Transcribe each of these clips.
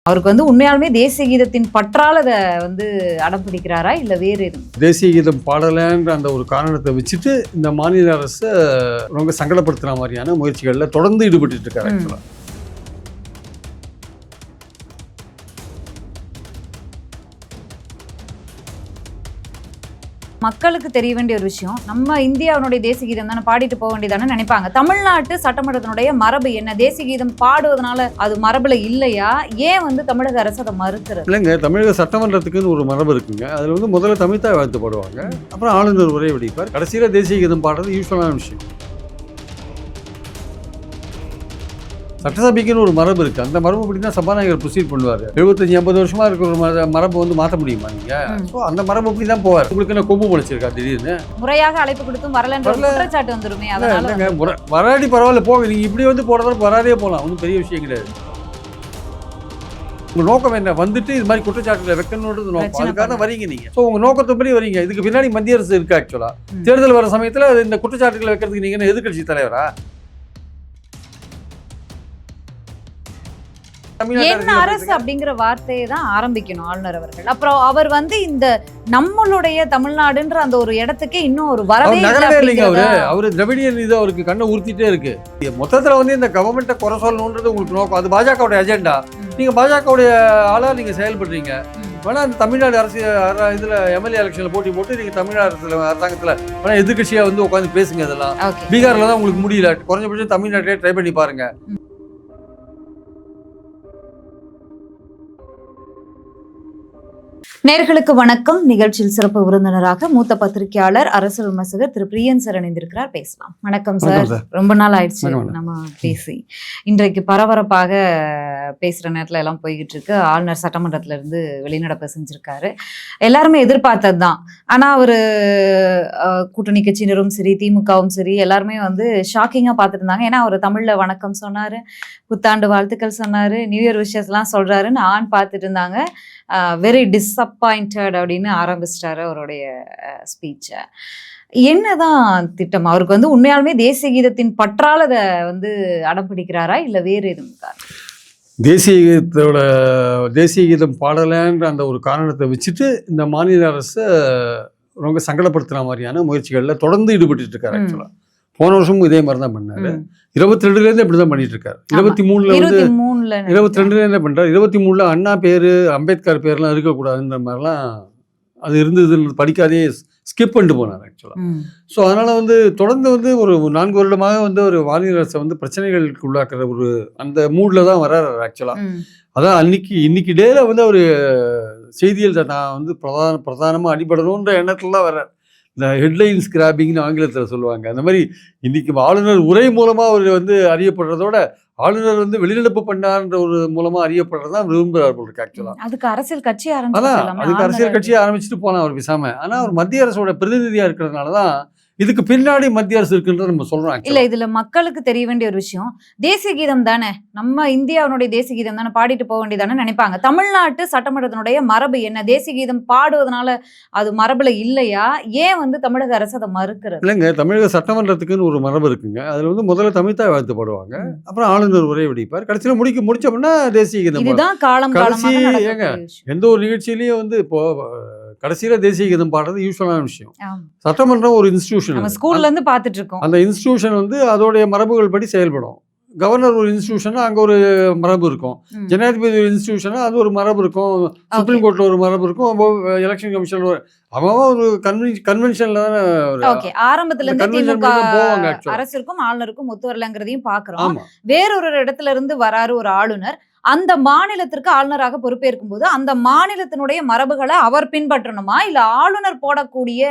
அவருக்கு வந்து உண்மையாலுமே தேசிய கீதத்தின் பற்றால் அதை வந்து அடம் பிடிக்கிறாரா இல்லை வேறு எதுவும்? தேசிய கீதம் பாடலைன்ற அந்த ஒரு காரணத்தை வச்சுட்டு இந்த மாநில அரசை ரொம்ப சங்கடப்படுத்துகிற மாதிரியான முயற்சிகளில் தொடர்ந்து ஈடுபட்டு இருக்காரு. ஆக்சுவலாக மக்களுக்கு தெரிய வேண்டிய ஒரு விஷயம், நம்ம இந்தியாவுடைய தேசிய கீதம் தானே பாடிட்டு போக வேண்டியதானே நினைப்பாங்க. தமிழ்நாட்டு சட்டமன்றத்தினுடைய மரபு என்ன? தேசிய கீதம் பாடுவதனால அது மரபுல இல்லையா? ஏன் வந்து தமிழக அரசு அதை மறுக்கிறது? இல்லைங்க, தமிழக சட்டமன்றத்துக்குன்னு ஒரு மரபு இருக்குங்க. அதில் வந்து முதல்ல தமிழ்தாய் வாழ்த்து பாடுவாங்க, அப்புறம் ஆளுநர் உரை வெடிப்பார், கடைசியில் தேசிய கீதம் பாடுறது யூஸ்வலான விஷயம். சட்டசபைக்குன்னு ஒரு மரபு இருக்குது. அந்த மரபு படி தான் சபாநாயகர் ப்ரொசீட் பண்ணுவார். 75-80 வருஷமாக இருக்கிற ஒரு மரபு வந்து மாற்ற முடியுமா நீங்கள்? ஸோ அந்த மரபு அப்படி தான் போவார். உங்களுக்கு என்ன கொம்பு முளைச்சிருக்கா திடீர்னு? முறையாக அழைப்பு கொடுத்தும் வரலன்ற குற்றச்சாட்டு வந்துருமே. அதனால வராடி பரவாயில்ல போங்க, நீங்கள் இப்படி வந்து போடுறதால வராதே போகலாம், ஒன்றும் பெரிய விஷயம் கிடையாது. உங்கள் நோக்கம் என்ன? வந்துட்டு இது மாதிரி குற்றச்சாட்டுகளை வைக்கணுன்றது நோக்கம். அதுக்காக தான் வரீங்க நீங்கள். ஸோ உங்கள் நோக்கத்தைப்படி வரீங்க. இதுக்கு பின்னாடி மத்திய அரசு இருக்குது. ஆக்சுவலாக தேர்தல் வர சமயத்தில் இந்த குற்றச்சாட்டுகளை வைக்கிறதுக்கு நீங்கள் என்ன எதிர்க்கட்சி தலைவரா? என்ன அரசு அப்படிங்கிற வார்த்தையை தான் ஆரம்பிக்கணும் ஆளுநர் அவர்கள். அப்புறம் அவர் வந்து இந்த நம்மளுடைய தமிழ்நாடுன்ற அந்த ஒரு இடத்துக்கு இன்னும் ஒரு வரவே இல்லைங்க. அவரு திராவிடியன் இது அவருக்கு கண்ணை உறுத்திட்டே இருக்கு. மொத்தத்துல வந்து இந்த கவர்மெண்ட்டை குறை சொல்லணுன்றது உங்களுக்கு நோக்கம். அது பாஜகவுடைய அஜெண்டா. நீங்க பாஜகவுடைய ஆளா நீங்க செயல்படுறீங்க. வேணா அந்த தமிழ்நாடு அரசு இதுல எம்எல்ஏ எலெக்ஷன்ல போட்டி போட்டு நீங்க தமிழ்நாடு அரசாங்கத்துல வேணா எதிர்கட்சியா வந்து உட்காந்து பேசுங்க. இதெல்லாம் பீகார்ல தான் உங்களுக்கு முடியல. குறைஞ்சபட்சம் தமிழ்நாட்டிலே ட்ரை பண்ணி பாருங்க. நேயர்களுக்கு வணக்கம். நிகழ்ச்சியில் சிறப்பு விருந்தினராக மூத்த பத்திரிகையாளர், அரசியல் விமர்சகர் திரு பிரியன் சார் இணைந்திருக்கிறார். பேசலாம். வணக்கம் சார். ரொம்ப நாள் ஆயிடுச்சு நம்ம பேசி. இன்றைக்கு பரபரப்பாக பேசுற நேரத்துல எல்லாம் போய்கிட்டு இருக்கு. ஆளுநர் சட்டமன்றத்துல இருந்து வெளிநடப்பு செஞ்சிருக்காரு. எல்லாருமே எதிர்பார்த்தது தான். ஆனா அவரு கூட்டணி கட்சியினரும் சரி, திமுகவும் சரி, எல்லாருமே வந்து ஷாக்கிங்கா பார்த்துட்டு இருந்தாங்க. ஏன்னா அவர் தமிழ்ல வணக்கம் சொன்னாரு, புத்தாண்டு வாழ்த்துக்கள் சொன்னாரு, நியூ இயர் விஷஸ் எல்லாம் சொல்றாருன்னு பார்த்துட்டு இருந்தாங்க. வெரி டிஸப்பாயிண்டட் அப்படின்னு ஆரம்பிச்சிட்டாரு அவருடைய ஸ்பீச்சை. என்னதான் திட்டம்? அவருக்கு வந்து உண்மையாலுமே தேசிய கீதத்தின் பற்றால் அதை வந்து அடம் பிடிக்கிறாரா இல்லை வேறு எதுவும்? தேசிய கீதம் பாடலைன்ற அந்த ஒரு காரணத்தை வச்சுட்டு இந்த மாநில அரசை ரொம்ப சங்கடப்படுத்துகிற மாதிரியான முயற்சிகளில் தொடர்ந்து ஈடுபட்டு இருக்காரு. ஆக்சுவலாக போன வருஷமும் இதே மாதிரி தான் பண்ணாரு. 22லேருந்து இப்படி தான் பண்ணிட்டு இருக்காரு. 22லேருந்து பண்ணுறாரு. 23ல் அண்ணா பேர், அம்பேத்கர் பேர்லாம் இருக்கக்கூடாதுன்ற மாதிரிலாம் அது இருந்ததுன்னு படிக்காதே ஸ்கிப் பண்ணிட்டு போனார் ஆக்சுவலாக. ஸோ அதனால் வந்து தொடர்ந்து வந்து ஒரு 4 வருடமாக வந்து ஒரு மாநில அரசை வந்து பிரச்சனைகளுக்கு உள்ளாக்குற ஒரு அந்த மூடில் தான் வர்றாரு ஆக்சுவலாக. அதான் இன்னைக்கு டேல வந்து அவர் செய்தியில் நான் வந்து பிரதானமாக அடிபடணுன்ற எண்ணத்தில் தான் வர்றார். இந்த ஹெட்லைன்ஸ் கிராபிங்னு ஆங்கிலத்தில் சொல்லுவாங்க. அந்த மாதிரி இன்னைக்கு ஆளுநர் உரை மூலமாக அவர் வந்து அறியப்படுறதோட ஆளுநர் வந்து வெளிநடப்பு பண்ணார்ன்ற ஒரு மூலமா அறியப்படுறதான் விரும்புகிறார் போல இருக்கு ஆக்சுவலா. அதுக்கு அரசியல் கட்சி அதுக்கு அரசியல் கட்சியை ஆரம்பிச்சுட்டு போனா அவர் பேசாம. ஆனா அவர் மத்திய அரசோட பிரதிநிதியா இருக்கிறதுனாலதான் இதுக்கு பின்னாடி மத்திய அரசு இருக்குன்றத நம்ம சொல்றோம். இல்ல, இதுல மக்களுக்கு தெரிய வேண்டிய ஒரு விஷயம், தேசிய கீதம் தானே, நம்ம இந்தியாவுடைய தேசிய கீதம் தானே பாடிட்டு போக வேண்டியதானே நினைப்பாங்க. தமிழ்நாட்டு சட்டமன்றத்தினுடைய மரபு என்ன? தேசிய கீதம் பாடுவதனால அது மரபுல இல்லையா? ஏன் வந்து தமிழக அரசு அதை மறுக்கிறது? இல்லைங்க, தமிழக சட்டமன்றத்துக்குன்னு ஒரு மரபு இருக்குங்க. அதுல வந்து முதல்ல தமிழ்தாய் வாழ்த்து பாடுவாங்க, அப்புறம் ஆளுநர் உரை வெடிப்பார், கடைசியில முடிச்சோம்னா தேசிய கீதம். இதுதான் காலம் காலமாக எந்த ஒரு நிகழ்ச்சியிலயும் வந்து இப்போ கடைசியில தேசிய கீதம் பாடுறது யூஸ்வலான விஷயம். சட்டமன்றம் ஒரு இன்ஸ்டிடியூஷன், ஸ்கூல்ல இருந்து பார்த்துட்டு இருக்கோம். அந்த இன்ஸ்டிடியூஷன் வந்து அதோடைய மரபுகள் படி செயல்படும். கவர்னர் ஒரு இன்ஸ்டிடியூஷனா அங்கே ஒரு மரபு இருக்கும், ஜனாதிபதி ஒரு இன்ஸ்டிடியூஷனா அது ஒரு மரபு இருக்கும், சுப்ரீம் கோர்ட்ல ஒரு மரபு இருக்கும், எலெக்ஷன் கமிஷன் அவன் ஒரு கன்வென்ஷன்ல தானே ஆரம்பத்துல இருந்து திமுக அரசிற்கும் ஆளுநருக்கும் ஒத்து வரலங்கிறதையும் பாக்குறோம். வேறொரு இடத்துல இருந்து வராரு ஒரு ஆளுநர், அந்த மாநிலத்திற்கு ஆளுநராக பொறுப்பேற்கும் போது அந்த மாநிலத்தினுடைய மரபுகளை அவர் பின்பற்றணுமா இல்ல ஆளுநர் போடக்கூடிய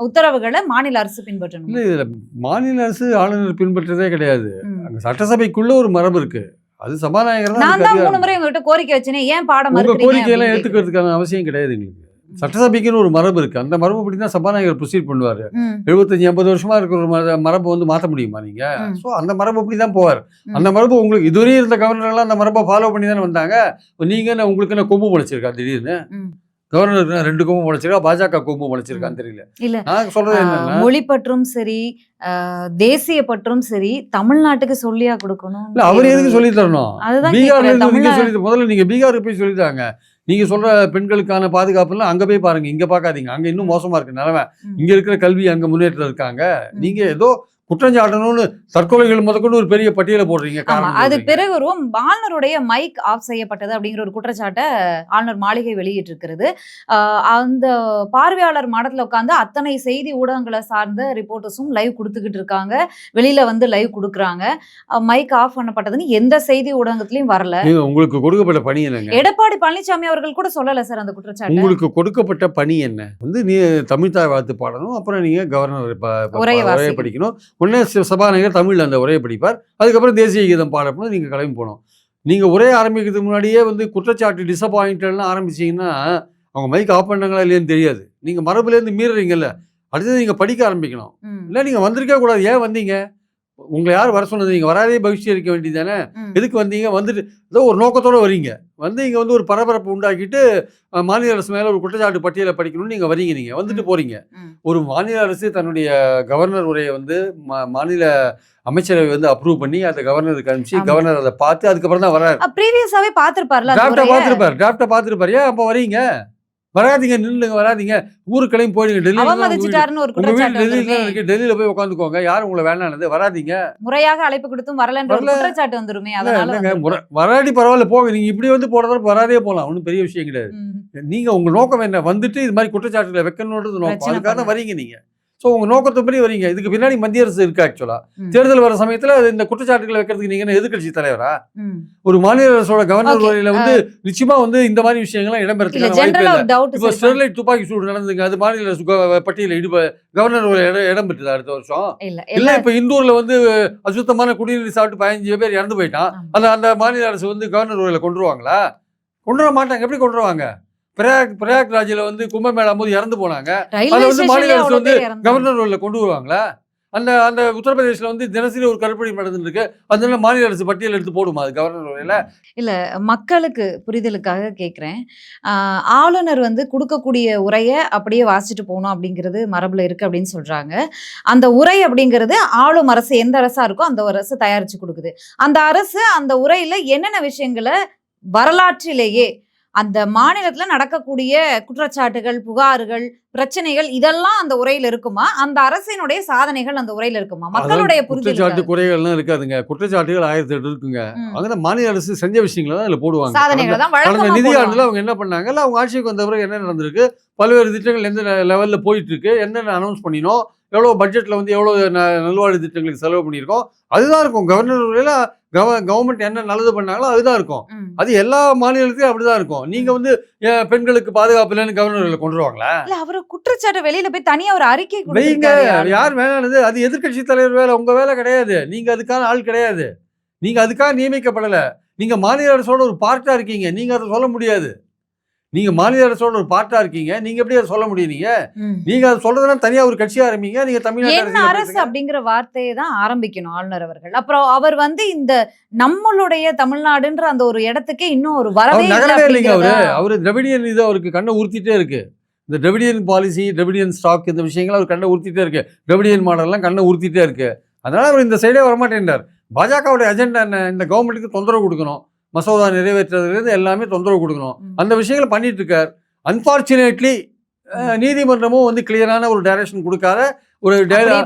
உத்தரவுகளை மாநில அரசு பின்பற்றணும்? இல்ல, மாநில அரசு ஆளுநர் பின்பற்றதே கிடையாது. அங்க சட்டசபைக்குள்ள ஒரு மரபு இருக்கு, அது சபாநாயகர். நான் தான் 3 முறை உங்ககிட்ட கோரிக்கை வச்சேனே, ஏன் பாடம் கோரிக்கையெல்லாம் ஏத்துக்கிறதுக்கான அவசியம் கிடையாது எங்களுக்கு. சட்டசபைக்குன்னு ஒரு மரபு இருக்கு, அந்த மரபு படி தான் சபாநாயகர் ப்ரொசீட் பண்ணுவாரு. 75-80 வருஷமா இருக்கிற ஒரு மரபை வந்து மாற்ற முடியுமா நீங்க? ஸோ அந்த மரபு அப்படி தான் போவார். அந்த மரபு உங்களுக்கு இதுவரையும் இருந்த கவர்னர்லாம் அந்த மரபை ஃபாலோ பண்ணி தானே வந்தாங்க. நீங்க உங்களுக்கு என்ன கொம்பு முளைச்சிருக்கா திடீர்னு? கவர்னருக்கு 2 கொம்பு முளைச்சிருக்கா, பாஜக கொம்பு முளைச்சிருக்கான்னு தெரியல. இல்ல நான் சொல்றது என்னன்னா, மொழி பற்றும் சரி, தேசிய பற்றும் சரி, தமிழ்நாட்டுக்கு சொல்லியா கொடுக்கணும்? இல்ல அவர் எதுக்கு சொல்லி தரணும்? அதுதான் பீகார்ல கேக்குறேன். இருந்து நீங்க தமிழ்ல சொல்லி முதல்ல நீங்க பீகாருக்கு போய் சொல்லித்தாங்க. நீங்க சொல்ற பெண்களுக்கான பாதுகாப்புலாம் அங்க போய் பாருங்க, இங்க பார்க்காதீங்க. அங்க இன்னும் மோசமா இருக்கு நிலைமை. இங்க இருக்கிற கல்வி அங்க முன்னேற்றம் இருக்காங்க. நீங்க ஏதோ குற்றஞ்சாட்டணும்னு தற்கொலைகள் முதற்கொண்டு ஒரு பெரிய பட்டியலை போடுறீங்க. ஆமா. காரணம் அது சொல்றீங்க. பிறகு ஒரு ஆளுநருடைய மைக் ஆஃப் செய்யப்பட்டது அப்படிங்கிற ஒரு குற்றச்சாட்டை ஆளுநர் மாளிகை வெளியிட்டிருக்கிறது. அந்த பார்வையாளர் மாடத்துல உட்கார்ந்து அத்தனை செய்தி ஊடகங்களை சார்ந்த ரிப்போர்ட்டர்ஸும் லைவ் கொடுத்துக்கிட்டு இருக்காங்க. வெளியில வந்து லைவ் கொடுக்குறாங்க. மைக் ஆஃப் பண்ணப்பட்டதுன்னு எந்த செய்தி ஊடகத்திலயும் வரல. ஏங்க, உங்களுக்கு கொடுக்கப்பட்ட பணி என்னங்க? எடப்பாடி பழனிசாமி அவர்கள் கூட சொல்லல சார் அந்த குற்றச்சாட்டு. உங்களுக்கு கொடுக்கப்பட்ட பணி என்ன? நீ தமிழ் தாய் வாழ்த்து பாடணும், அப்புறம் நீங்க கவர்னர் உரையை உரையை வாசிக்கணும். படிக்கணும். உடனே சபாநாயகர் தமிழ்ல அந்த உரையை படிப்பார். அதுக்கப்புறம் தேசிய கீதம் பாடப்படும், நீங்க கிளம்பி போகணும். நீங்க உரையை ஆரம்பிக்கிறதுக்கு முன்னாடியே குற்றச்சாட்டு டிசப்பாயிண்டட்லாம் ஆரம்பிச்சீங்கன்னா அவங்க மைக் ஆஃப் பண்ணாங்களா இல்லையான்னு தெரியாது. நீங்க மரபுலேருந்து மீறுறீங்கல்ல, அடுத்தது நீங்க படிக்க ஆரம்பிக்கணும். இல்லை நீங்க வந்திருக்கே கூடாது. ஏன் வந்தீங்க? உங்களை யார் வர சொன்னது? நீங்கள் வராதே பகிஷ்கரிக்க வேண்டியது தானே. எதுக்கு வந்தீங்க? வந்துட்டு ஏதோ ஒரு நோக்கத்தோடு வரீங்க. இங்கே ஒரு பரபரப்பு உண்டாக்கிட்டு மாநில அரசு மேலே ஒரு குற்றச்சாட்டு பட்டியலை படிக்கணும்னு நீங்கள் வரீங்க. நீங்கள் வந்துட்டு போகிறீங்க. ஒரு மாநில அரசு தன்னுடைய கவர்னர் உரையை மாநில அமைச்சரவை அப்ரூவ் பண்ணி அதை கவர்னருக்கு அனுப்பிச்சு கவர்னர் அதை பார்த்து அதுக்கப்புறம் தான் வராரு. ப்ரீவியஸாவே பார்த்திருப்பார்ல, டிராஃப்டை பார்த்துருப்பாரு. ஏன் அப்போ வரீங்க? வராதிங்க, நில்லுங்க, வராதிங்க, ஊருக்கு கிளம்பி போயிடுங்க. டெல்லியில போய் உட்காந்துக்கோங்க. யாரும் உங்களை வேணானது? வராதிங்க. முறையாக அழைப்பு கொடுத்தும் வரலன்ற குற்றச்சாட்டு வந்துருமே. வராடி பரவாயில்ல, போங்க. நீங்க இப்படி போறதால வராதே போகலாம், ஒன்றும் பெரிய விஷயம் கிடையாது. நீங்க உங்க நோக்கம் என்ன? வந்துட்டு இது மாதிரி குற்றச்சாட்டுகளை வைக்கணுன்றது நோக்கம். அதுக்காக வரீங்க நீங்க. ஸோ உங்க நோக்கத்தப்படி வரீங்க. இதுக்கு பின்னாடி மத்திய அரசு இருக்கு. ஆக்சுவலா தேர்தல் வர சமயத்துல இந்த குற்றச்சாட்டுகளை வைக்கிறதுக்கு நீங்க எதிர்கட்சி தலைவரா? ஒரு மாநில அரசோட கவர்னர் உரையில நிச்சயமா இந்த மாதிரி விஷயங்கள்லாம் இடம்பெறதுக்கான வாய்ப்பு இல்லை. இப்போ ஸ்டெர்லைட் துப்பாக்கி சூடு நடந்துங்க, அது மாநில பட்டியல கவர்னர் உரை இடம் பெற்றுதா அடுத்த வருஷம்? இல்ல இப்ப இந்தூர்ல அசுத்தமான குடிநீர் சாப்பிட்டு 15 பேர் இறந்து போயிட்டான். அந்த மாநில அரசு கவர்னர் உரையில கொண்டுருவாங்களா? கொண்டு வர மாட்டாங்க. எப்படி கொண்டு வருவாங்க? பிரயாக்ராஜில கும்பமேளா போது இறந்து போனாங்க. அதை மாநில அரசு கவர்னர் உரையில கொண்டு வருவாங்களா? அந்த உத்தரப்பிரதேசில் தினசரி ஒரு கருப்பணி நடந்துட்டு இருக்கு. அதனால மாநில அரசு பட்டியல் எடுத்து போடுமா அது கவர்னர் உரையில? இல்ல, மக்களுக்கு புரிதலுக்காக கேட்குறேன். ஆளுநர் கொடுக்கக்கூடிய உரையை அப்படியே வாசிச்சுட்டு போகணும் அப்படிங்கிறது மரபுல இருக்கு அப்படின்னு சொல்றாங்க. அந்த உரை அப்படிங்கிறது ஆளும் அரசு எந்த அரசா இருக்கோ அந்த அரசு தயாரிச்சு கொடுக்குது. அந்த அரசு அந்த உரையில என்னென்ன விஷயங்களை வரலாற்றிலேயே அந்த மாநிலத்துல நடக்கக்கூடிய குற்றச்சாட்டுகள், புகார்கள், பிரச்சனைகள் இதெல்லாம் அந்த உரையில இருக்குமா? அந்த அரசினுடைய சாதனைகள் அந்த உரையில இருக்குமா? மக்களுடைய குற்றச்சாட்டு குறைகள்லாம் இருக்காதுங்க. குற்றச்சாட்டுகள் 1008 இருக்குங்க. அவங்க மாநில அரசு செஞ்ச விஷயங்களை தான் இதுல போடுவாங்க. சாதனைகள் தான் கடந்த நிதியாண்டுல அவங்க என்ன பண்ணாங்க, அவங்க ஆட்சிக்கு வந்த பிறகு என்ன நடந்திருக்கு, பல்வேறு திட்டங்கள் எந்த லெவல்ல போயிட்டு இருக்கு, என்னென்ன அனௌன்ஸ் பண்ணினோம், எவ்வளவு பட்ஜெட்ல எவ்வளவு நல்வாழ்வு திட்டங்களுக்கு செலவு பண்ணியிருக்கோம், அதுதான் இருக்கும். கவர்னர் உரையில கவர்மெண்ட் என்ன நல்லது பண்ணாங்களோ அதுதான் இருக்கும். அது எல்லா மாநிலத்திலும் அப்படிதான் இருக்கும். நீங்க பெண்களுக்கு பாதுகாப்பு இல்லைன்னு கவர்னர் கொண்டு வருவாங்களா? இல்ல, அவரு குற்றச்சாட்டு வெளியில போய் தனியா ஒரு அறிக்கை வைங்க. யார் வேணானது? அது எதிர்கட்சி தலைவர் வேலை, உங்க வேலை கிடையாது. நீங்க அதுக்கான ஆள் கிடையாது. நீங்க அதுக்காக நியமிக்கப்படல. நீங்க மாநில அரசோட ஒரு பார்ட்டா இருக்கீங்க. நீங்க அதை சொல்ல முடியாது. நீங்க மாநில அரசோட ஒரு பார்ட்டா இருக்கீங்க. நீங்க எப்படி அதை சொல்ல முடியும்? நீங்க அதை சொல்றதுனா தனியா ஒரு கட்சி ஆரம்பிங்க. நீங்க தமிழ்நாடு அரசு அப்படிங்கிற வார்த்தையை தான் ஆரம்பிக்கணும் ஆளுநர் அவர்கள். அப்புறம் அவர் இந்த நம்மளுடைய தமிழ்நாடுன்ற அந்த ஒரு இடத்துக்கே இன்னும் ஒரு வரவே இல்லைங்க. அவரு திராவிடியன் இது அவருக்கு கண்ணை உறுத்திட்டே இருக்கு. இந்த திராவிடியன் பாலிசி, திராவிடியன் ஸ்டாக், இந்த விஷயங்கள் அவர் கண்ணை உறுத்திட்டே இருக்கு. திராவிடியன் மாடல்லாம் கண்ணை உறுத்திட்டே இருக்கு. அதனால அவர் இந்த சைடே வரமாட்டேன்றார். பாஜகவுடைய அஜெண்டா என்ன? இந்த கவர்மெண்ட்டுக்கு தொந்தரவு கொடுக்கணும், மசோதா நிறைவேற்றுறது எல்லாமே தொந்தரவு கொடுக்கணும், அந்த விஷயங்களை பண்ணிட்டு இருக்கார். அன்பார்ச்சுனேட்லி நீதிமன்றமும் கிளியரான ஒரு டைரக்ஷன் கொடுக்காத ஒரு ஏரியா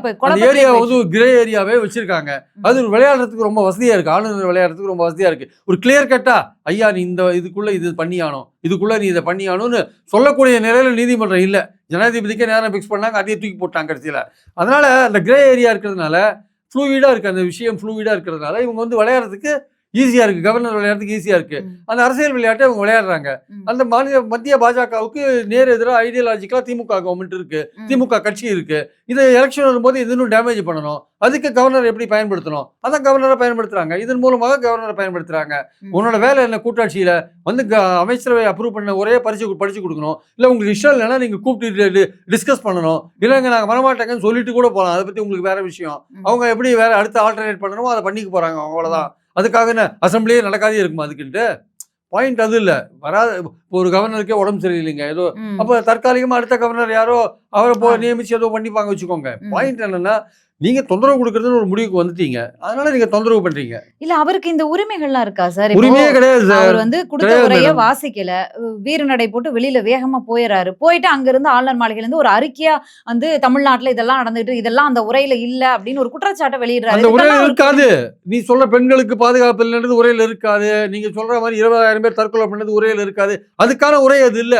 கிரே ஏரியாவே வச்சிருக்காங்க. அது விளையாடுறதுக்கு ரொம்ப வசதியா இருக்கு. ஆளுநர் விளையாடுறதுக்கு ரொம்ப வசதியா இருக்கு. ஒரு கிளியர் கட்டா ஐயா நீ இதுக்குள்ள இது பண்ணியானோ, இதுக்குள்ள நீ இதை பண்ணியானோன்னு சொல்லக்கூடிய நிலையில நீதிமன்றம் இல்லை. ஜனாதிபதிக்கே நேரம் பிக்ஸ் பண்ணாங்க, அதையே தூக்கி போட்டாங்க கடைசியில. அதனால அந்த கிரே ஏரியா இருக்கிறதுனால ஃப்ளூயிடா இருக்கு. அந்த விஷயம் ஃப்ளூயிடா இருக்கிறதுனால இவங்க விளையாடுறதுக்கு ஈஸியா இருக்கு. கவர்னர் விளையாடுறதுக்கு ஈஸியா இருக்கு. அந்த அரசியல் விளையாட்டை அவங்க விளையாடுறாங்க. அந்த மத்திய பாஜகவுக்கு நேர் எதிராக ஐடியாலஜிக்கலா திமுக கவர்மெண்ட் இருக்கு, திமுக கட்சி இருக்கு. இதை எலெக்ஷன் வரும்போது இதனும் டேமேஜ் பண்ணணும். அதுக்கு கவர்னர் எப்படி பயன்படுத்தணும்? அதான் கவர்னரை பயன்படுத்துறாங்க. இதன் மூலமாக கவர்னரை பயன்படுத்துறாங்க. உன்னோட வேலை என்ன? கூட்டாட்சியில அமைச்சரவை அப்ரூவ் பண்ண ஒரே படிச்சு கொடுக்கணும். இல்ல உங்களுக்கு இஷ்டம் இல்லைன்னா நீங்க கூப்பிட்டு டிஸ்கஸ் பண்ணணும். இல்லைங்க நாங்க வரமாட்டேங்கன்னு சொல்லிட்டு கூட போகலாம். அதை பத்தி உங்களுக்கு வேற விஷயம். அவங்க எப்படி வேற அடுத்து ஆல்டர்னேட் பண்ணணுமோ அதை பண்ணிக்க போறாங்க. அவ்வளவுதான். அதுக்காக அசம்பிளியே நடக்காதே இருக்குமா? அதுக்குன்ட்டு பாயிண்ட் அது இல்லை. வராது. ஒரு கவர்னருக்கே உடம்பு சரியில்லைங்க ஏதோ, ம். அப்போ தற்காலிகமாக அடுத்த கவர்னர் யாரோ அவரை ஆ. நியமிச்சு ஏதோ பண்ணிப்பாங்க வச்சுக்கோங்க. ம். பாயிண்ட் என்னன்னா, நீங்க தொந்தரவு கொடுக்கறதுன்னு ஒரு முடிவுக்கு வந்துட்டீங்க, அதனால நீங்க தொந்தரவு பண்றீங்க. இல்ல அவருக்கு இந்த உரிமைகள்லாம் இருக்கா சார்? இப்போ உரிமையே கிடையாது அவர் சார். வந்து கொடுத்த கிடையாது உரைய மேடம். வாசிக்கல. வீறு நடை போட்டு வெளியில வேகமா போயிறாரு. போயிட்டு அங்கிருந்து ஆளுநர் மாளிகையில இருந்து ஒரு அறிக்கையா வந்து தமிழ்நாட்டுல இதெல்லாம் நடந்துட்டு இதெல்லாம் அந்த உரையில இல்ல அப்படின்னு ஒரு குற்றச்சாட்டை வெளியிடுறாரு. அந்த உரையில இதுக்கெல்லாம் அவருக்கு இருக்காது. நீ சொல்ற பெண்களுக்கு பாதுகாப்பு இல்லைன்றது உரையில இருக்காது. நீங்க சொல்ற மாதிரி 20,000 பேர் தற்கொலை பண்ணது உரையில இருக்காது. அதுக்கான உரை அது இல்ல.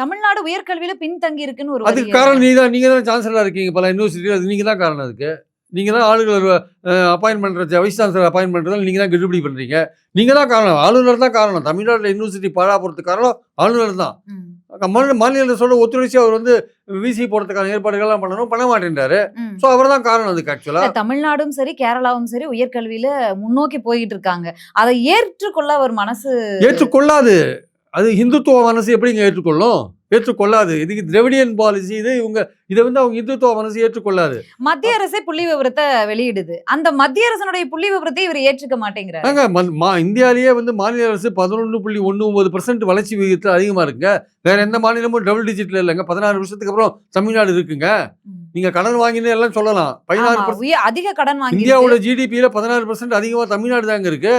தமிழ்நாடு உயர்கல்வியில பின்தங்கி இருக்குன்னு ஒரு அதுக்கு வரி காரணம் நீங்க தான் சான்சலரா இருக்கீங்க பல யூனிவர்சிட்டியில. அது நீங்க தான் காரணம் அதுக்கு. நீங்க தான் ஆளுநர் அப்பாயின்ட் பண்றது, வைஸ் சான்சலர் அப்பாயின்ட் பண்றதால நீங்க தான் கெடுபிடி பண்றீங்க. நீங்க தான் காரணம். ஆளுநர் தான் காரணம். தமிழ்நாட்டில் யூனிவர்சிட்டி பாழா போறதுக்கு காரணம் ஆளுநர் தான். ம். மாநில அரசோட ஒத்துழைச்சி அவர் வந்து விசி போறதுக்கான ஏற்பாடுகள்லாம் பண்ணணும், பண்ண மாட்டேன்றாரு. ம். ஸோ அவர் தான் காரணம் அதுக்கு ஆக்சுவலா. இல்ல, தமிழ்நாடும் சரி கேரளாவும் சரி உயர்கல்வியில முன்னோக்கி போயிட்டு இருக்காங்க. அதை ஏற்றுக்கொள்ள அவர் மனசு ஏற்றுக்கொள்ளாது. அது இந்துத்துவ மனசு எப்படிங்க ஏற்றுக்கொள்ளும்? ஏற்றுக்கொள்ளாது. இதுக்கு திராவிடியன் பாலிசி இது. இதை வந்து அவங்க இந்துத்துவ மனசு ஏற்றுக்கொள்ளாது. மத்திய அரசே புள்ளி விவரத்தை வெளியிடுது. அந்த மத்திய அரசனுடைய புள்ளி விவரத்தை இவர் ஏற்றுக்க மாட்டேங்கிறாரு. இந்தியாலேயே வந்து மாநில அரசு 11.19% வளர்ச்சி விகிதத்தில் அதிகமா இருக்குங்க. வேற எந்த மாநிலமும் டபுள் டிஜிட்ல இல்லைங்க. 16 வருஷத்துக்கு அப்புறம் தமிழ்நாடு இருக்குங்க. நீங்க கடன் வாங்கினே எல்லாம் சொல்லலாம். 16% அதிக கடன் வாங்கி இந்தியாவோட ஜிடிபியில 16% அதிகமா தமிழ்நாடு தாங்க இருக்கு.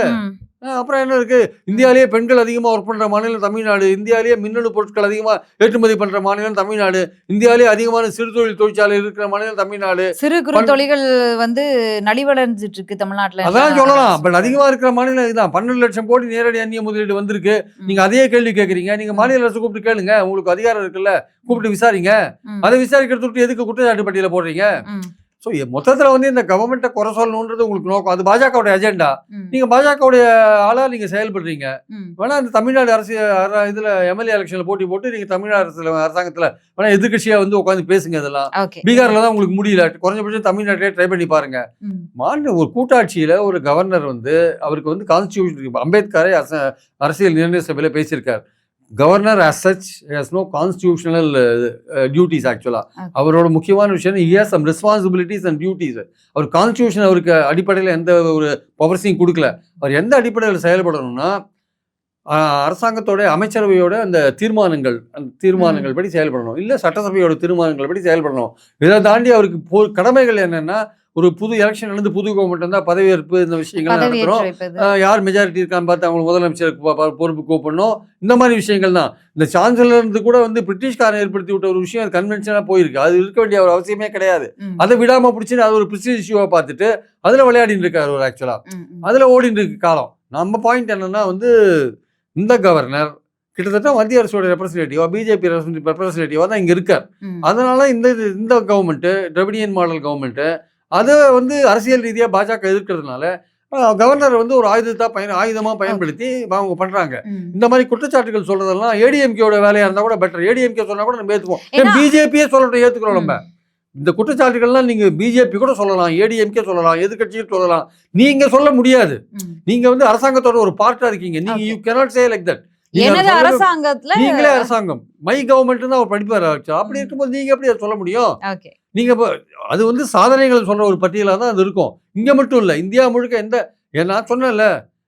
அப்புறம் என்ன இருக்கு? இந்தியாவிலேயே பெண்கள் அதிகமா ஒர்க் பண்ற மாநிலம் தமிழ்நாடு. இந்தியாவிலேயே மின்னணு பொருட்கள் அதிகமா ஏற்றுமதி பண்ற மாநிலம் தமிழ்நாடு. இந்தியாவிலேயே அதிகமான சிறு தொழில் தொழிற்சாலை இருக்கிற மாநிலம் தமிழ்நாடு. சிறு குறு தொழில்கள் வந்து நலிவடைஞ்சிட்டு இருக்கு தமிழ்நாட்டுல. அதான் சொல்லலாம். பட் அதிகமா இருக்கிற மாநிலம் இதுதான். 12 லட்சம் கோடி நேரடி அந்நிய முதலீடு வந்திருக்கு. நீங்க அதே கேள்வி கேட்கறீங்க. நீங்க மாநில அரசு கூப்பிட்டு கேளுங்க. உங்களுக்கு அதிகாரம் இருக்குல்ல, கூப்பிட்டு விசாரிங்க. அதை விசாரிக்கிறதுக்கு எதுக்கு குற்றச்சாட்டு பட்டியல போடுறீங்க? ஸோ மொத்தத்தில் வந்து இந்த கவர்மெண்ட்டை குறை சொல்லணுன்றது உங்களுக்கு நோக்கம். அது பாஜகவுடைய அஜெண்டா. நீங்கள் பாஜகவுடைய ஆளாக நீங்கள் செயல்படுறீங்க. வேணா இந்த தமிழ்நாடு அரசு இதில் எம்எல்ஏ எலெக்ஷனில் போட்டி போட்டு நீங்கள் தமிழ்நாடு அரசாங்கத்தில் வேணா எதிர்கட்சியாக வந்து உட்காந்து பேசுங்க. இதெல்லாம் பீகாரில் தான் உங்களுக்கு முடியல. குறைஞ்சபட்சம் தமிழ்நாட்டிலே ட்ரை பண்ணி பாருங்க. ஒரு கூட்டாட்சியில் ஒரு கவர்னர் வந்து அவருக்கு வந்து கான்ஸ்டியூஷன் அம்பேத்கரை அரசியல் நிர்ணய சபையில் பேசியிருக்கார். Governor as such has no constitutional duties actually. அவரோட முக்கியமான விஷயம் he has some responsibilities and duties. அவர் கான்ஸ்டியூஷன் அவருக்கு அடிப்படையில் எந்த ஒரு பவர்ஸையும் கொடுக்கல. அவர் எந்த அடிப்படையில் செயல்படணும்னா அரசாங்கத்தோட அமைச்சரவையோட அந்த தீர்மானங்கள் படி செயல்படணும், இல்லை சட்டசபையோட தீர்மானங்கள் படி செயல்படணும். இதை தாண்டி அவருக்கு கடமைகள் என்னன்னா, ஒரு புது எலெக்ஷன் நடந்து புது கவர்மெண்ட் தான் பதவியேற்பு இந்த விஷயங்கள் நடத்துறோம். யார் மெஜாரிட்டி இருக்கான்னு பார்த்து அவங்களுக்கு முதலமைச்சருக்கு பொறுப்பு கூப்பிடணும். இந்த மாதிரி விஷயங்கள் தான். இந்த சான்சலர் இருந்து கூட வந்து பிரிட்டிஷ்காரன் ஏற்படுத்தி விட்ட ஒரு விஷயம் அது கன்வென்ஷனா போயிருக்கு. அது இருக்க வேண்டிய ஒரு அவசியமே கிடையாது. அதை விடாம பிடிச்சி அது ஒரு பிரிஸ்டீஜ் இஷ்யூவா பார்த்துட்டு அதுல விளையாடிட்டு இருக்காரு ஒரு ஆக்சுவலா. அதுல ஓடிட்டு இருக்கு காலம். நம்ம பாயிண்ட் என்னன்னா வந்து இந்த கவர்னர் கிட்டத்தட்ட மத்திய அரசோட ரெப்ரஸன்டேட்டிவா பிஜேபி ரெப்ரஸன்டேட்டிவா தான் இங்க இருக்கார். அதனால இந்த கவர்மெண்ட் திராவிடியன் மாடல் கவர்மெண்ட் அதை வந்து அரசியல் ரீதியாக பாஜக எதிர்க்கிறதுனால கவர்னர் வந்து ஒரு ஆயுதமா பயன்படுத்தி அவங்க பண்றாங்க. இந்த மாதிரி குற்றச்சாட்டுகள் சொல்றதெல்லாம் ஏடிஎம்கேயோட வேலையா இருந்தா கூட பெட்டர். ஏடிஎம்கே சொன்னா கூட நம்ம ஏத்துப்போம். பிஜேபியே சொல்றதை ஏத்துக்கிறோம். நம்ம இந்த குற்றச்சாட்டுகள்லாம் நீங்க பிஜேபி கூட சொல்லலாம், ஏடிஎம்கே சொல்லலாம், எதிர்கட்சியும் சொல்லலாம். நீங்க சொல்ல முடியாது. நீங்க வந்து அரசாங்கத்தோட ஒரு பார்ட்டா இருக்கீங்க. நீங்க you cannot say like that. நீங்களே அரசாங்கம் மை கவர்மெண்ட் தான் அவர் படிப்பாரு. அப்படி இருக்கும்போது நீங்க எப்படி அதை சொல்ல முடியும்? நீங்க அது வந்து சாதனைகள் சொல்ற ஒரு பட்டியலாக தான் அது இருக்கும். இங்க மட்டும் இல்லை, இந்தியா முழுக்க நான் சொன்னேன்ல,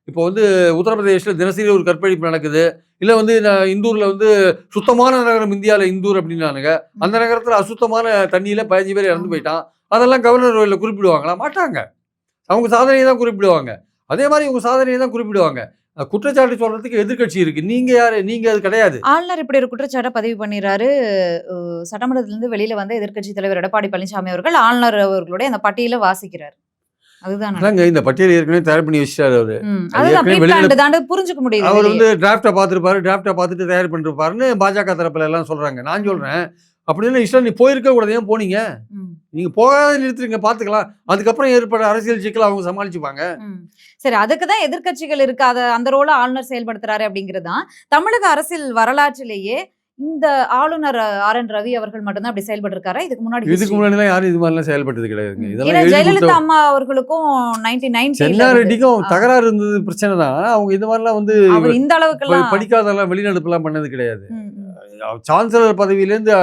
இப்போ வந்து உத்தரப்பிரதேசில் தினசரி ஒரு கற்பழிப்பு நடக்குது. இல்லை வந்து இந்தூர்ல வந்து சுத்தமான நகரம் இந்தியாவில் இந்தூர் அப்படின்னானுங்க. அந்த நகரத்தில் அசுத்தமான தண்ணியில 15 பேர் இறந்து போயிட்டான். அதெல்லாம் கவர்னர் வழியில் குறிப்பிடுவாங்களா? மாட்டாங்க. அவங்க சாதனையை தான் குறிப்பிடுவாங்க. அதே மாதிரி உங்க சாதனையை தான் குறிப்பிடுவாங்க. குற்றச்சாட்டு சொல்றதுக்கு எதிர்கட்சி இருக்கு. நீங்க யாரு? நீங்க அது கிடையாது. ஆளுநர் இப்படி ஒரு குற்றச்சாட்டை பதிவு பண்ணிடுறாரு. சட்டமன்றத்திலிருந்து வெளியில வந்த எதிர்கட்சி தலைவர் எடப்பாடி பழனிசாமி அவர்கள் ஆளுநர் அவர்களுடைய அந்த பட்டியலை வாசிக்கிறார். அதுதான் இந்த பட்டியல் ஏற்கனவே தயார் பண்ணி வச்சிட்டாரு அவரு. புரிஞ்சுக்க முடியுது. அவர் வந்து டிராப்டா பார்த்துருப்பாரு. டிராப்டா பார்த்துட்டு தயார் பண்ணிருப்பாருன்னு பாஜக தரப்புல எல்லாம் சொல்றாங்க. நான் சொல்றேன் அப்படின்னு இஷ்டம் நீ போயிருக்க கூடாது. ஏன் போனீங்க? நீங்க போகாத நிறுத்துறீங்க, பாத்துக்கலாம். அதுக்கப்புறம் ஏற்பட அரசியல் சிக்கல் அவங்க சமாளிச்சுப்பாங்க. சரி, அதுக்குதான் எதிர்கட்சிகள் இருக்காத அந்த ரோல ஆளுநர் செயல்படுத்துறாரு அப்படிங்கறதுதான் தமிழக அரசியல் வரலாற்றிலேயே இந்த ஆளுநர் RN ரவி அவர்கள் மட்டும்தான் அப்படி செயல்பட்டு இருக்காரு. இதுக்கு முன்னாடி யாரும் இது மாதிரிலாம் செயல்பட்டது கிடையாதுங்க. இதெல்லாம் ஜெயலலிதா அம்மா அவர்களுக்கும் 1990 ரெட்டிக்கும் தகராறு இருந்தது, பிரச்சனை தான். அவங்க இது மாதிரிலாம் வந்து இந்த அளவுக்கு படிக்காதெல்லாம் வெளிநடப்புலாம் பண்ணது கிடையாது. சான்சலர் பதவியிலேருந்து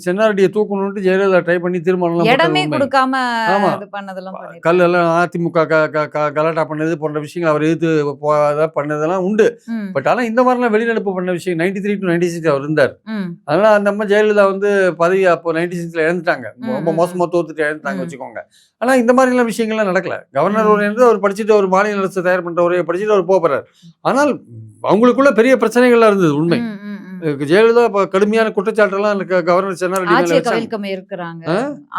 சென்னாரெட்டியை தூக்கணும்ட்டு ஜெயலலிதா ட்ரை பண்ணி தீர்மானம் இடமே கொடுக்காம ஆமா. இது பண்ணதெல்லாம் பண்ணிருக்காங்க. கல்லெல்லாம் அதிமுக கலாட்டா பண்ணது போன்ற விஷயங்கள் அவர் எதிர்த்து பண்ணதெல்லாம் உண்டு. ம், பட் ஆனால் இந்த மாதிரிலாம் வெளிநடப்பு பண்ண விஷயம் 93 to 96 அவர் இருந்தார். ம், அதனால அந்த அம்மா ஜெயலலிதா வந்து பதவி அப்போ 96ல இழந்துட்டாங்க. ரொம்ப ம், மோசமாக தோத்துட்டு இழந்துட்டாங்க ம். வச்சுக்கோங்க. ஆனால் இந்த மாதிரிலாம் விஷயங்கள்லாம் நடக்கல. கவர்னர் ஒரு இருந்து அவர் படிச்சுட்டு ஒரு மாநில அரசு தயார் பண்ணுற உரையை படிச்சுட்டு அவர் போகிறார். ஆனால் அவங்களுக்குள்ள பெரிய பிரச்சனைகள்லாம் இருந்தது உண்மை. ம், ம், ம். ஜெயலலிதா இப்போ கடுமையான குற்றச்சாட்டெல்லாம் கவர்னர் சென்னாரெட்டி மேல ஆட்சியை வச்சாங்க. கவிழ்க்க இருக்கிறாங்க.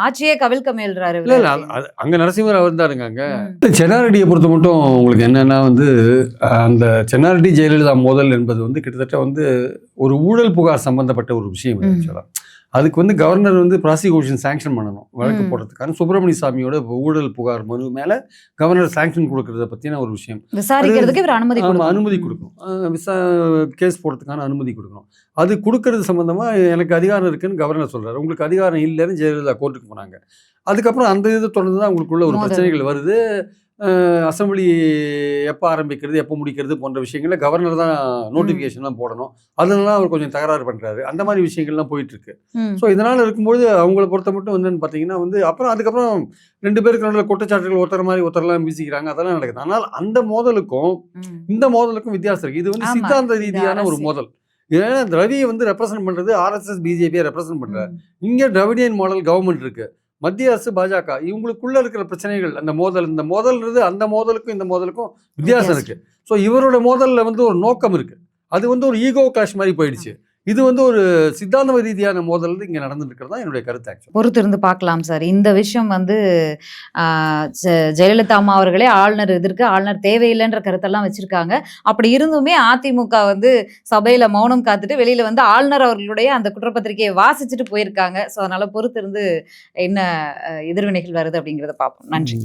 ஆட்சியே கவிழ்க்க முயல்றாரு இல்ல இல்ல இவரு. அங்க நரசிம்மர் அவர் இருந்தாருங்க அங்க. ம், சென்னாரெட்டியை பொறுத்த மட்டும் உங்களுக்கு என்னன்னா வந்து அந்த சென்னாரெட்டி ஜெயலலிதா மோதல் என்பது வந்து கிட்டத்தட்ட வந்து ஒரு ஊழல் புகார் சம்பந்தப்பட்ட ஒரு விஷயம் ம். ஆக்சுவலா. அதுக்கு வந்து கவர்னர் வந்து ப்ராசிக்யூஷன் சாங்ஷன் பண்ணணும் வழக்கு ம். போடுறதுக்கான. சுப்பிரமணிய சாமியோட ஊழல் புகார் மனு மேல கவர்னர் சாங்ஷன் கொடுக்கறத பத்தின ஒரு விஷயம். விசாரிக்கிறதுக்கு இவர் அனுமதி ஆமா, கொடுக்கணும். அனுமதி கொடுக்கணும். கேஸ் போடுறதுக்கான அனுமதி கொடுக்கணும். அது கொடுக்கறது சம்பந்தமா எனக்கு அதிகாரம் இருக்குன்னு கவர்னர் சொல்றாரு. உங்களுக்கு அதிகாரம் இல்லைன்னு ஜெயலலிதா கோர்ட்டுக்கு போனாங்க. அதுக்கப்புறம் அந்த இதை தொடர்ந்து தான் உங்களுக்குள்ள ஒரு மோதல். பிரச்சனைகள் வருது. அசெம்பிளி எப்போ ஆரம்பிக்கிறது எப்போ முடிக்கிறது போன்ற விஷயங்களில் கவர்னர் தான் நோட்டிஃபிகேஷன்லாம் போடணும். அதனால அவர் கொஞ்சம் தகராறு பண்ணுறாரு. அந்த மாதிரி விஷயங்கள்லாம் போயிட்டு இருக்கு. ம், ஸோ இதனால் இருக்கும்போது அவங்கள பொறுத்த மட்டும் என்னன்னு பார்த்தீங்கன்னா வந்து அப்புறம் அதுக்கப்புறம் 2 பேருக்கு நடுவில் குற்றச்சாட்டுகள் ஒருத்தர் மாதிரி ஒருத்தரெல்லாம் வீசிக்கிறாங்க. அதெல்லாம் நடக்குது. ஆனால் அந்த மோதலுக்கும் ம். இந்த மோதலுக்கும் வித்தியாசம் இருக்குது. இது வந்து ஆமா, சித்தாந்த இது ரீதியான ஒரு அரசியல். மோதல். ஏன்னா ரவியை வந்து ரெப்ரசன்ட் பண்ணுறது ஆர்எஸ்எஸ் பிஜேபியை ரெப்ரசன்ட் பண்ணுறாரு. ம், இங்கே திராவிடியன் மாடல் கவர்மெண்ட் இருக்கு. மத்திய அரசு பாஜக இவங்களுக்குள்ள இருக்கிற பிரச்சனைகள் அந்த மோதல்ன்றது அந்த மோதலுக்கும் இந்த மோதலுக்கும் வித்தியாசம் இருக்கு. ஸோ இவரோட மோதல்ல வந்து ஒரு நோக்கம் இருக்கு. அது வந்து ஒரு ஈகோ கிளாஷ் மாதிரி போயிடுச்சு. இது வந்து ஒரு சித்தாந்த ரீதியான மோதல் இங்கே நடந்துட்டு இருக்கிறது தான் என்னுடைய கருத்து. ஆக்சுவலி பொறுத்து இருந்து பார்க்கலாம் சார். இந்த விஷயம் வந்து ஜெயலலிதா அம்மா அவர்களே ஆளுநர் எதிர்க்க ஆளுநர் தேவையில்லைன்ற கருத்தெல்லாம் வச்சிருக்காங்க. அப்படி இருந்துமே அதிமுக வந்து சபையில மௌனம் காத்துட்டு வெளியில வந்து ஆளுநர் அவர்களுடைய அந்த குற்றப்பத்திரிகையை வாசிச்சுட்டு போயிருக்காங்க. ஸோ அதனால பொறுத்து இருந்து என்ன எதிர்வினைகள் வருது அப்படிங்கிறத பார்ப்போம். நன்றி.